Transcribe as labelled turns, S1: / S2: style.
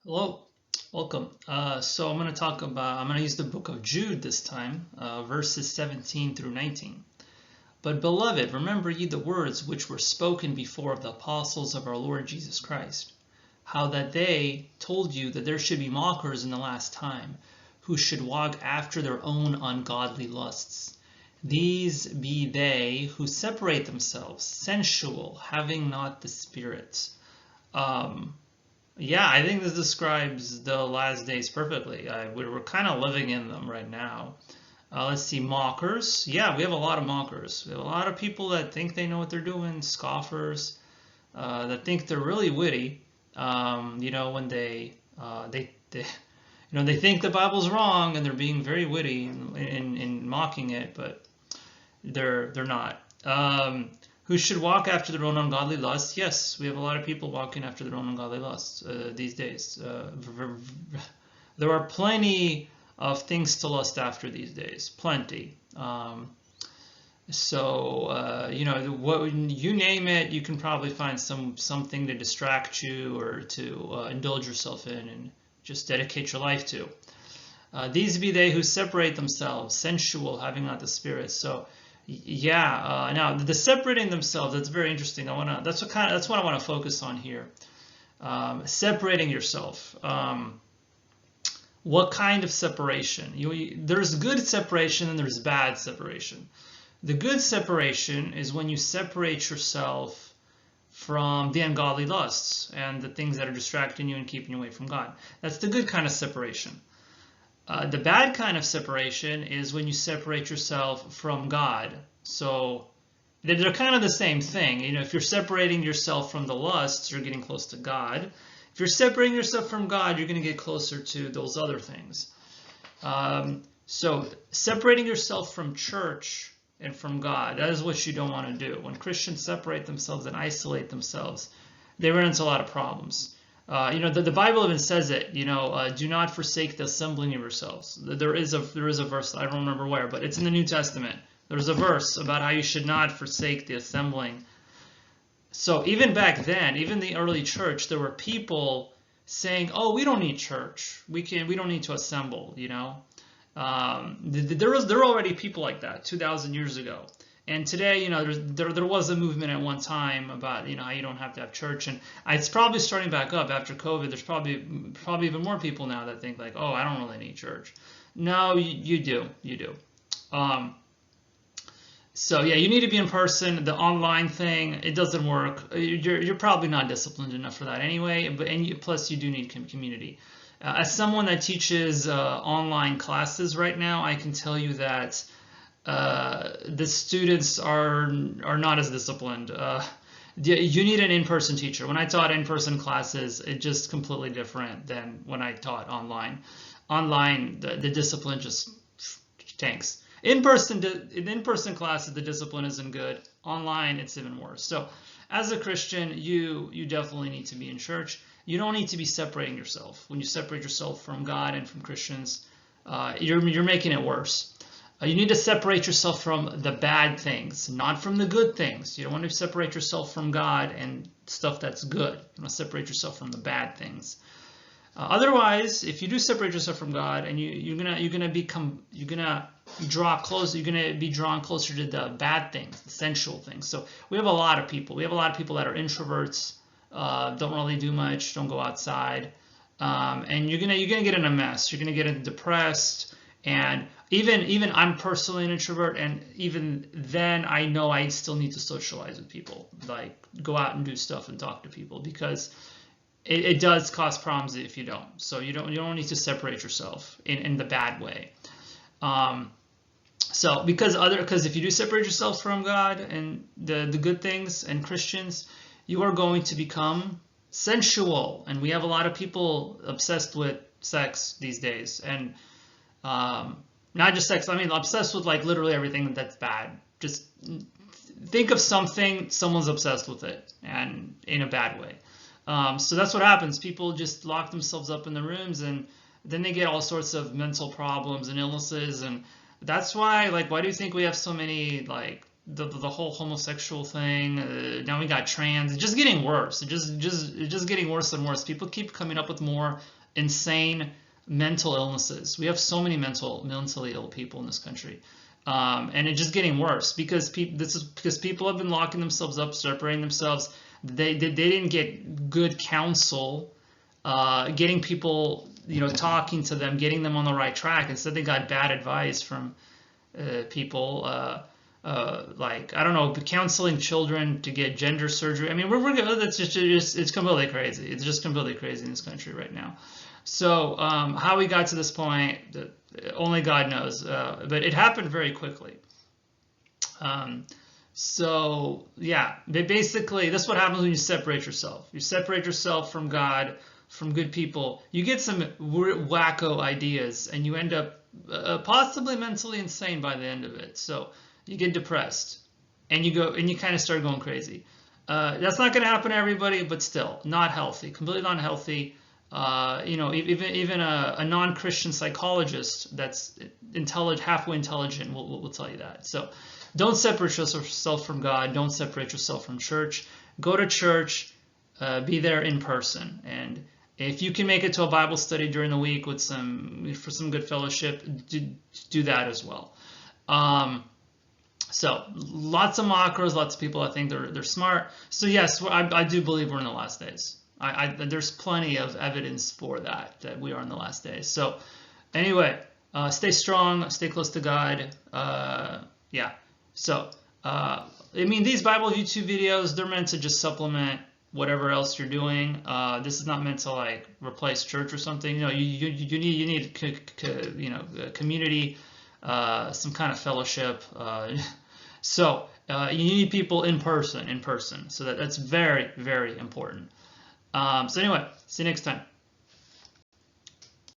S1: Hello, welcome. I'm going to I'm going to use the book of Jude this time, verses 17 through 19. But beloved, remember ye the words which were spoken before of the apostles of our Lord Jesus Christ, how that they told you that there should be mockers in the last time, who should walk after their own ungodly lusts. These be they who separate themselves, sensual, having not the Spirit. Yeah, I think this describes the last days perfectly. We're kind of living in them right now. Let's see, mockers. Yeah, we have a lot of mockers. We have a lot of people that think they know what they're doing, scoffers, that think they're really witty. When they think the Bible's wrong and they're being very witty in mocking it, but they're not. Who should walk after their own ungodly lusts? Yes, we have a lot of people walking after their own ungodly lusts these days. There are plenty of things to lust after these days. Plenty. What you name it, you can probably find something to distract you or to indulge yourself in and just dedicate your life to. These be they who separate themselves, sensual, having not the Spirit. So, yeah. Now the separating themselves, that's very interesting. That's what I want to focus on here. Separating yourself. What kind of separation? There's good separation and there's bad separation. The good separation is when you separate yourself from the ungodly lusts and the things that are distracting you and keeping you away from God. That's the good kind of separation. The bad kind of separation is when you separate yourself from God. So they're kind of the same thing. If you're separating yourself from the lusts, you're getting close to God. If you're separating yourself from God, you're going to get closer to those other things. So separating yourself from church and from God, that is what you don't want to do. When Christians separate themselves and isolate themselves, they run into a lot of problems. The Bible even says it. Do not forsake the assembling of yourselves. There is a verse, I don't remember where, but it's in the New Testament. There's a verse about how you should not forsake the assembling. So even back then, even the early church, there were people saying, "Oh, we don't need church. We don't need to assemble." There were already people like that 2,000 years ago. And today, there was a movement at one time about, how you don't have to have church, and it's probably starting back up after COVID. There's probably even more people now that think like, oh, I don't really need church. No, you do. So yeah, you need to be in person. The online thing, it doesn't work. You're probably not disciplined enough for that anyway. Plus you do need community. As someone that teaches online classes right now, I can tell you that the students are not as disciplined. You need an in-person teacher. When I taught in-person classes, it's just completely different than when I taught online. Online, the discipline just tanks. In-person classes, the discipline isn't good. Online, it's even worse. So, as a Christian, you definitely need to be in church. You don't need to be separating yourself. When you separate yourself from God and from Christians, you're making it worse. You need to separate yourself from the bad things, not from the good things. You don't want to separate yourself from God and stuff that's good. You want to separate yourself from the bad things. Otherwise, if you do separate yourself from God, and you're gonna be drawn closer to the bad things, the sensual things. So we have a lot of people. We have a lot of people that are introverts, don't really do much, don't go outside, and you're gonna get in a mess. You're gonna get depressed. And even I'm personally an introvert, and even then I know I still need to socialize with people, like go out and do stuff and talk to people, because it does cause problems if you don't. So you don't need to separate yourself in the bad way. Because if you do separate yourself from God and the good things and Christians, you are going to become sensual, and we have a lot of people obsessed with sex these days, and not just sex. I mean, obsessed with like literally everything that's bad. Just think of something, someone's obsessed with it, and in a bad way. So that's what happens. People just lock themselves up in the rooms, and then they get all sorts of mental problems and illnesses. And that's why, why do you think we have so many, the whole homosexual thing? Now we got trans. It's just getting worse. It's just getting worse and worse. People keep coming up with more insane mental illnesses. We have so many mentally ill people in this country. And it's just getting worse because people have been locking themselves up, separating themselves. They didn't get good counsel, getting people, talking to them, getting them on the right track. Instead, they got bad advice from people. Like, I don't know, counseling children to get gender surgery. I mean, that's just it's completely crazy. It's just completely crazy in this country right now. So how we got to this point, only God knows. But it happened very quickly. So yeah, basically, that's what happens when you separate yourself. You separate yourself from God, from good people. You get some wacko ideas, and you end up possibly mentally insane by the end of it. So you get depressed, and you kind of start going crazy. That's not going to happen to everybody, but still, not healthy, completely not healthy. Even a non-Christian psychologist that's halfway intelligent will tell you that. So don't separate yourself from God. Don't separate yourself from church. Go to church. Be there in person. And if you can make it to a Bible study during the week for some good fellowship, do that as well. So lots of macros, lots of people I think they're smart. So yes, I do believe we're in the last days. There's plenty of evidence for that we are in the last days. So anyway, stay strong, stay close to God. Yeah. So these Bible YouTube videos, they're meant to just supplement whatever else you're doing. This is not meant to like replace church or something. You need community, some kind of fellowship. So you need people in person. So that's very, very important. So anyway, see you next time.